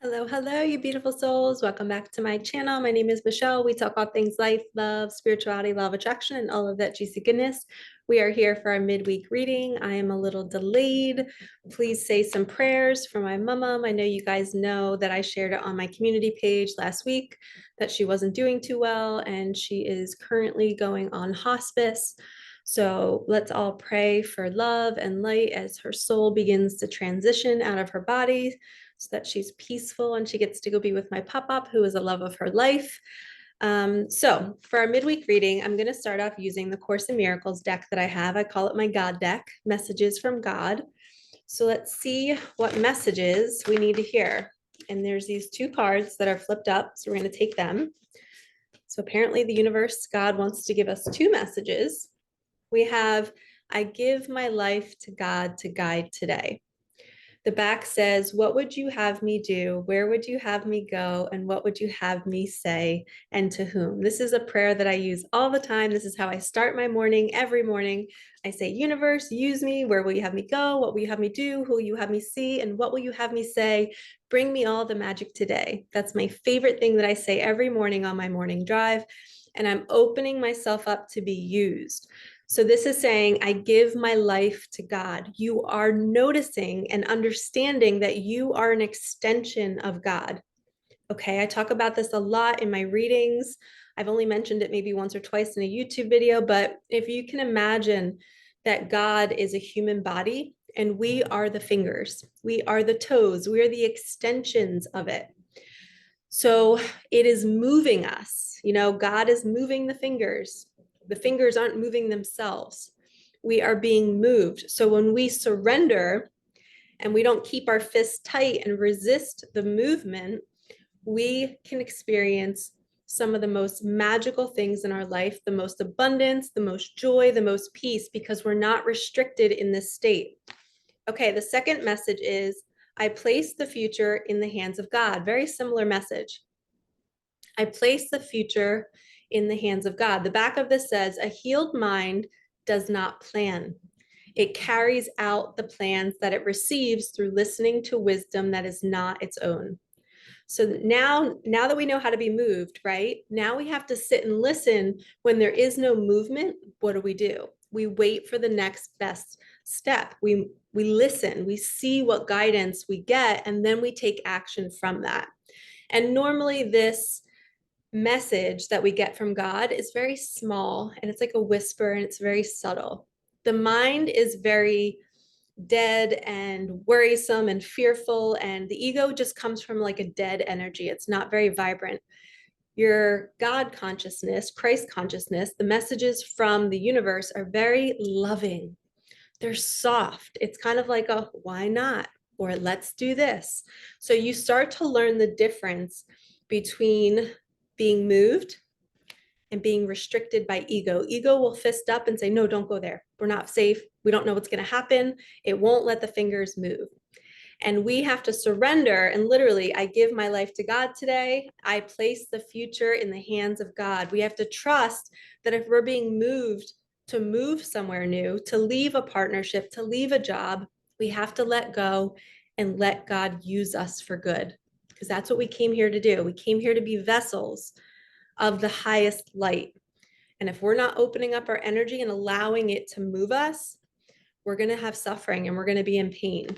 Hello, hello, you beautiful souls. Welcome back to my channel. My name is Michelle. We talk all things life, love, spirituality, law of attraction, and all of that juicy goodness. We are here for our midweek reading. I am a little delayed. Please say some prayers for my mama. I know you guys know that I shared it on my community page last week that she wasn't doing too well and she is currently going on hospice. So let's all pray for love and light as her soul begins to transition out of her body so that she's peaceful and she gets to go be with my pop-up, who is a love of her life. So for our midweek reading, I'm going to start off using the Course in Miracles deck that I have. I call it my God deck, Messages from God. So let's see what messages we need to hear. And there's these two cards that are flipped up, so we're going to take them. So apparently the universe, God, wants to give us two messages. We have, I give my life to God to guide today. The back says, what would you have me do? Where would you have me go? And what would you have me say? And to whom? This is a prayer that I use all the time. This is how I start my morning. Every morning, I say, universe, use me. Where will you have me go? What will you have me do? Who will you have me see? And what will you have me say? Bring me all the magic today. That's my favorite thing that I say every morning on my morning drive. And I'm opening myself up to be used. So this is saying, I give my life to God. You are noticing and understanding that you are an extension of God. Okay, I talk about this a lot in my readings. I've only mentioned it maybe once or twice in a YouTube video, but if you can imagine that God is a human body and we are the fingers, we are the toes, we are the extensions of it. So it is moving us. God is moving the fingers. The fingers aren't moving themselves. We are being moved. So when we surrender and we don't keep our fists tight and resist the movement, we can experience some of the most magical things in our life, the most abundance, the most joy, the most peace, because we're not restricted in this state. Okay, the second message is, I place the future in the hands of God. Very similar message. I place the future in the hands of God. The back of this says, a healed mind does not plan. It carries out the plans that it receives through listening to wisdom that is not its own. So now that we know how to be moved, right? Now we have to sit and listen when there is no movement. What do? We wait for the next best step. We listen, we see what guidance we get, and then we take action from that. And normally this message that we get from God is very small and it's like a whisper and it's very subtle. The mind is very dead and worrisome and fearful, and the ego just comes from like a dead energy. It's not very vibrant. Your God consciousness, Christ consciousness, the messages from the universe are very loving. They're soft. It's kind of like a why not? Or let's do this. So you start to learn the difference between being moved and being restricted by ego. Ego will fist up and say, no, don't go there. We're not safe. We don't know what's going to happen. It won't let the fingers move. And we have to surrender. And literally, I give my life to God today. I place the future in the hands of God. We have to trust that if we're being moved to move somewhere new, to leave a partnership, to leave a job, we have to let go and let God use us for good. Because that's what we came here to do. We came here to be vessels of the highest light. And if we're not opening up our energy and allowing it to move us, we're going to have suffering and we're going to be in pain.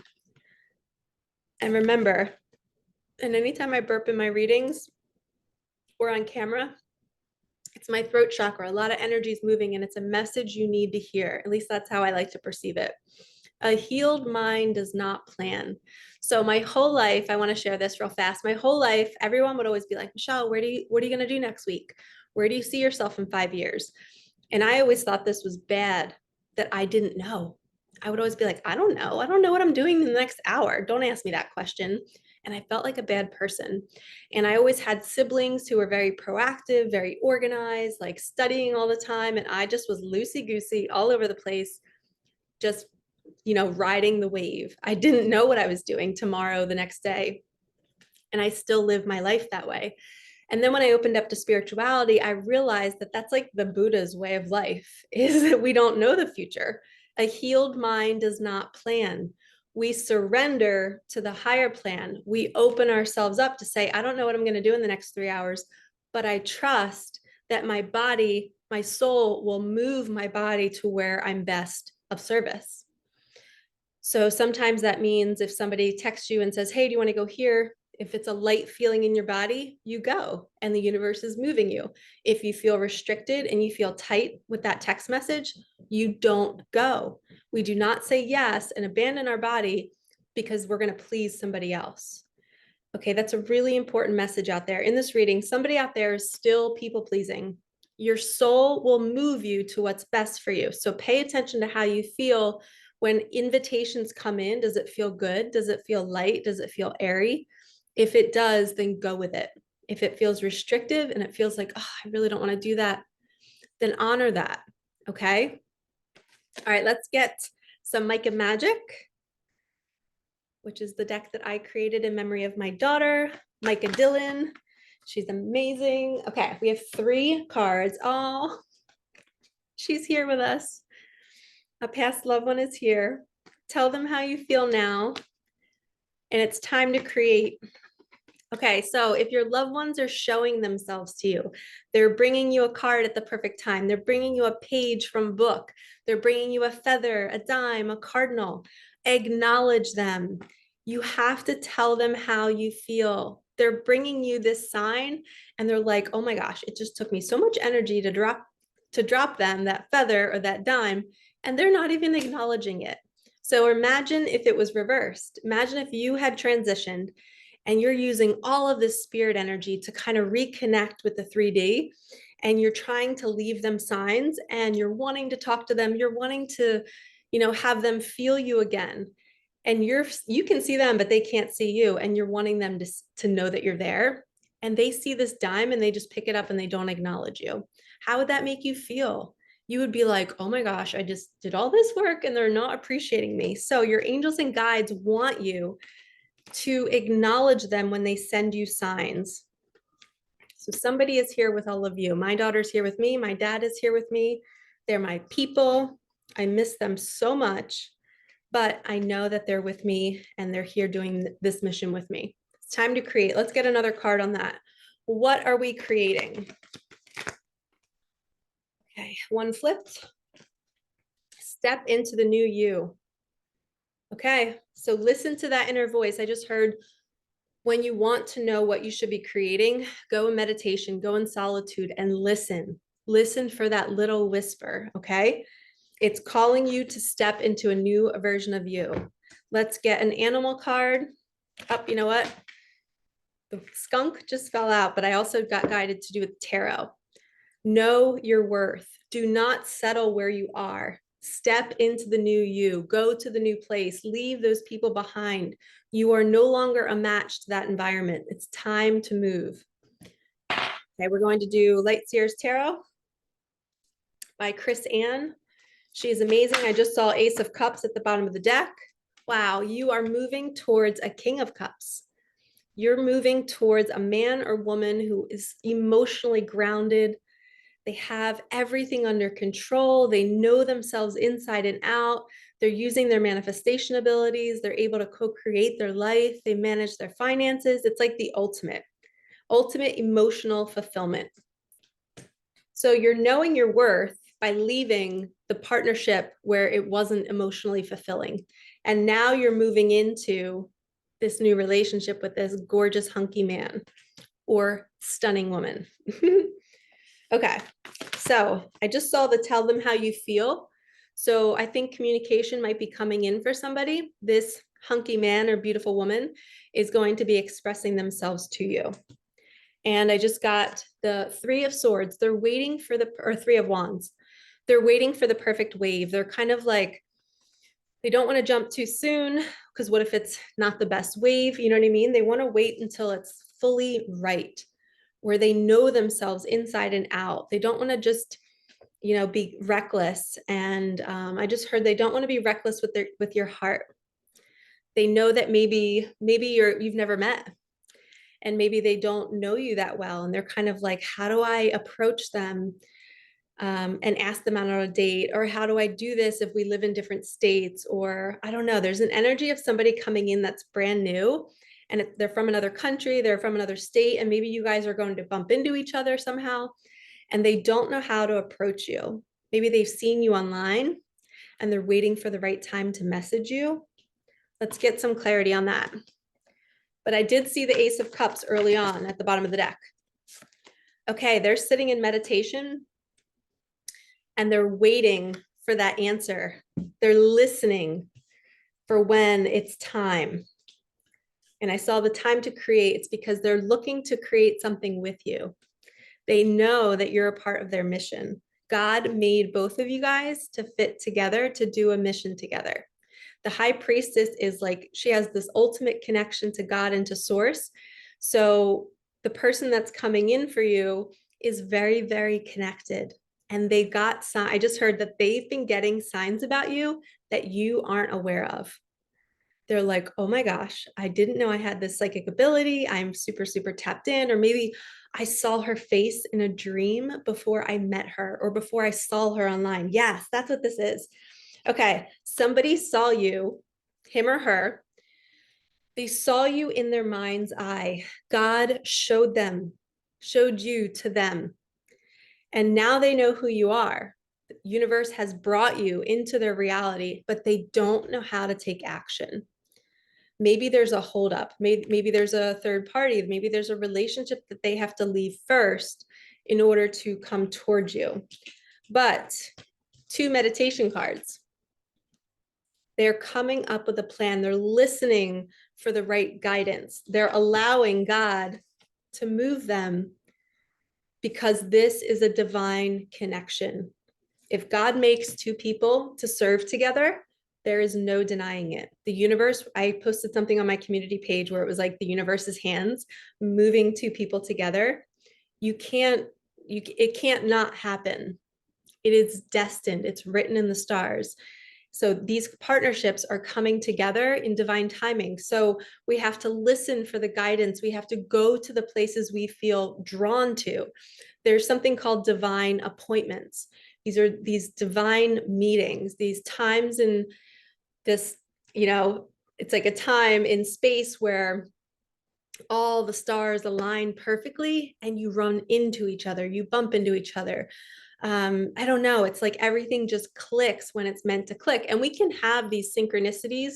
And remember, and anytime I burp in my readings or on camera, it's my throat chakra. A lot of energy is moving and it's a message you need to hear. At least that's how I like to perceive it. A healed mind does not plan. So my whole life, I want to share this real fast. My whole life, everyone would always be like, Michelle, what are you going to do next week? Where do you see yourself in 5 years? And I always thought this was bad, that I didn't know. I would always be like, I don't know. I don't know what I'm doing in the next hour. Don't ask me that question. And I felt like a bad person. And I always had siblings who were very proactive, very organized, like studying all the time. And I just was loosey-goosey all over the place, just riding the wave. I didn't know what I was doing tomorrow, the next day. And I still live my life that way. And then when I opened up to spirituality, I realized that that's like the Buddha's way of life, is that we don't know the future. A healed mind does not plan. we surrender to the higher plan. We open ourselves up to say, I don't know what I'm going to do in the next 3 hours, but I trust that my body, my soul will move my body to where I'm best of service. So sometimes that means if somebody texts you and says, hey, do you want to go here? If it's a light feeling in your body, you go and the universe is moving you. If you feel restricted and you feel tight with that text message, you don't go. We do not say yes and abandon our body because we're going to please somebody else. Okay, that's a really important message out there. In this reading, somebody out there is still people pleasing. Your soul will move you to what's best for you. So pay attention to how you feel when invitations come in. Does it feel good? Does it feel light? Does it feel airy? If it does, then go with it. If it feels restrictive and it feels like, oh, I really don't want to do that, then honor that. Okay. All right, let's get some Micah magic, which is the deck that I created in memory of my daughter, Micah Dillon. She's amazing. Okay, we have 3 cards. Oh, she's here with us. A past loved one is here. Tell them how you feel now. And it's time to create. Okay, so if your loved ones are showing themselves to you, they're bringing you a card at the perfect time. They're bringing you a page from a book. They're bringing you a feather, a dime, a cardinal. Acknowledge them. You have to tell them how you feel. They're bringing you this sign and they're like, oh my gosh, it just took me so much energy to drop them that feather or that dime, and they're not even acknowledging it. So imagine if it was reversed. Imagine if you had transitioned and you're using all of this spirit energy to kind of reconnect with the 3D, and you're trying to leave them signs and you're wanting to talk to them, you're wanting to, have them feel you again. And you can see them, but they can't see you. And you're wanting them to know that you're there. And they see this dime and they just pick it up and they don't acknowledge you. How would that make you feel? You would be like, oh my gosh, I just did all this work and they're not appreciating me. So your angels and guides want you to acknowledge them when they send you signs. So somebody is here with all of you. My daughter's here with me. My dad is here with me. They're my people. I miss them so much, but I know that they're with me and they're here doing this mission with me. It's time to create. Let's get another card on that. What are we creating? Okay, one flipped. Step into the new you. Okay, so listen to that inner voice. I just heard, when you want to know what you should be creating, go in meditation, go in solitude and listen. Listen for that little whisper, okay? It's calling you to step into a new version of you. Let's get an animal card. Oh, you know what? The skunk just fell out, but I also got guided to do with tarot. Know your worth. Do not settle where you are. Step into the new you. Go to the new place. Leave those people behind. You are no longer a match to that environment. It's time to move. Okay, we're going to do Light Seers Tarot by Chris Ann. She is amazing. I just saw Ace of Cups at the bottom of the deck. Wow, you are moving towards a King of Cups. You're moving towards a man or woman who is emotionally grounded. They have everything under control. They know themselves inside and out. They're using their manifestation abilities. They're able to co-create their life. They manage their finances. It's like the ultimate emotional fulfillment. So you're knowing your worth by leaving the partnership where it wasn't emotionally fulfilling. And now you're moving into this new relationship with this gorgeous hunky man or stunning woman. Okay, so I just saw the tell them how you feel. So I think communication might be coming in for somebody. This hunky man or beautiful woman is going to be expressing themselves to you. And I just got the 3 of Swords. They're waiting for or 3 of Wands. They're waiting for the perfect wave. They're kind of like, they don't want to jump too soon because what if it's not the best wave? You know what I mean? They want to wait until it's fully right, where they know themselves inside and out. They don't want to just, be reckless. And I just heard they don't want to be reckless with your heart. They know that maybe you've never met, and maybe they don't know you that well. And they're kind of like, how do I approach them? and ask them out on a date, or how do I do this if we live in different states, or I don't know, there's an energy of somebody coming in that's brand new, and they're from another country, they're from another state, and maybe you guys are going to bump into each other somehow, and they don't know how to approach you. Maybe they've seen you online and they're waiting for the right time to message you. Let's get some clarity on that. But I did see the Ace of Cups early on at the bottom of the deck. Okay, they're sitting in meditation and they're waiting for that answer. They're listening for when it's time. And I saw the time to create. It's because they're looking to create something with you. They know that you're a part of their mission. God made both of you guys to fit together, to do a mission together. The high priestess is like, she has this ultimate connection to God and to source. So the person that's coming in for you is very, very connected. And they got, I just heard that they've been getting signs about you that you aren't aware of. They're like, oh my gosh, I didn't know I had this psychic ability. I'm super, super tapped in. Or maybe I saw her face in a dream before I met her or before I saw her online. Yes, that's what this is. Okay, somebody saw you, him or her. They saw you in their mind's eye. God showed you to them. And now they know who you are. The universe has brought you into their reality, but they don't know how to take action. Maybe there's a holdup. Maybe there's a third party. Maybe there's a relationship that they have to leave first in order to come towards you. But 2 meditation cards. They're coming up with a plan. They're listening for the right guidance. They're allowing God to move them because this is a divine connection. If God makes 2 people to serve together, there is no denying it. The universe, I posted something on my community page where it was like the universe's hands moving 2 people together. It can't not happen. It is destined. It's written in the stars. So these partnerships are coming together in divine timing. So we have to listen for the guidance. We have to go to the places we feel drawn to. There's something called divine appointments. These are these divine meetings, these times in this, it's like a time in space where all the stars align perfectly and you run into each other, you bump into each other. I don't know. It's like everything just clicks when it's meant to click. And we can have these synchronicities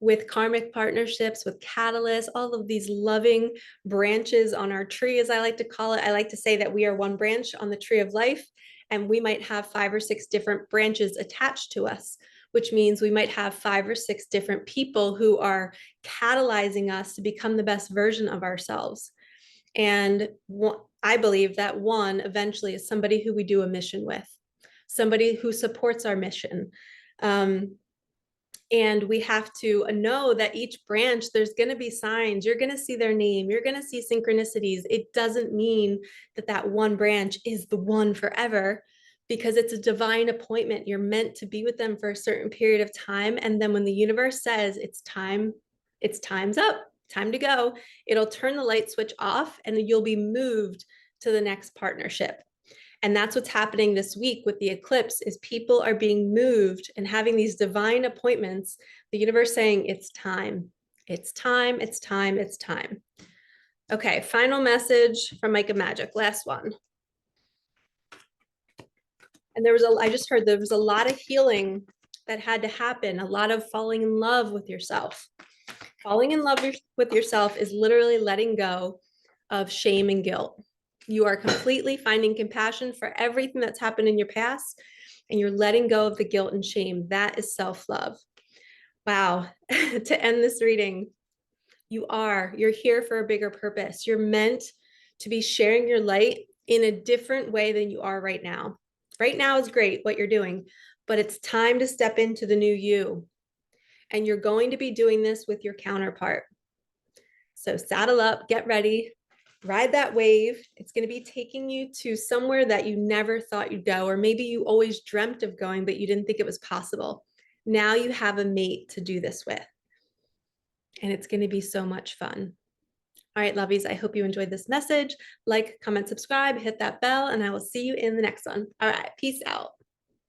with karmic partnerships, with catalysts, all of these loving branches on our tree, as I like to call it. I like to say that we are one branch on the tree of life, and we might have 5 or 6 different branches attached to us, which means we might have 5 or 6 different people who are catalyzing us to become the best version of ourselves. And I believe that one eventually is somebody who we do a mission with, somebody who supports our mission. And we have to know that each branch, there's going to be signs. You're going to see their name. You're going to see synchronicities. It doesn't mean that that one branch is the one forever, because it's a divine appointment. You're meant to be with them for a certain period of time. And then when the universe says it's time's up, time to go, it'll turn the light switch off and you'll be moved to the next partnership. And that's what's happening this week with the eclipse, is people are being moved and having these divine appointments. The universe saying it's time, it's time, it's time, it's time. Okay, final message from Micah Magic, last one. And I just heard there was a lot of healing that had to happen, a lot of falling in love with yourself. Falling in love with yourself is literally letting go of shame and guilt. You are completely finding compassion for everything that's happened in your past, and you're letting go of the guilt and shame. That is self-love. Wow. To end this reading, you're here for a bigger purpose. You're meant to be sharing your light in a different way than you are right now. Right now is great what you're doing, but it's time to step into the new you. And you're going to be doing this with your counterpart. So saddle up, get ready, ride that wave. It's going to be taking you to somewhere that you never thought you'd go, or maybe you always dreamt of going, but you didn't think it was possible. Now you have a mate to do this with. And it's going to be so much fun. All right, lovies, I hope you enjoyed this message. Like, comment, subscribe, hit that bell, and I will see you in the next one. All right, peace out.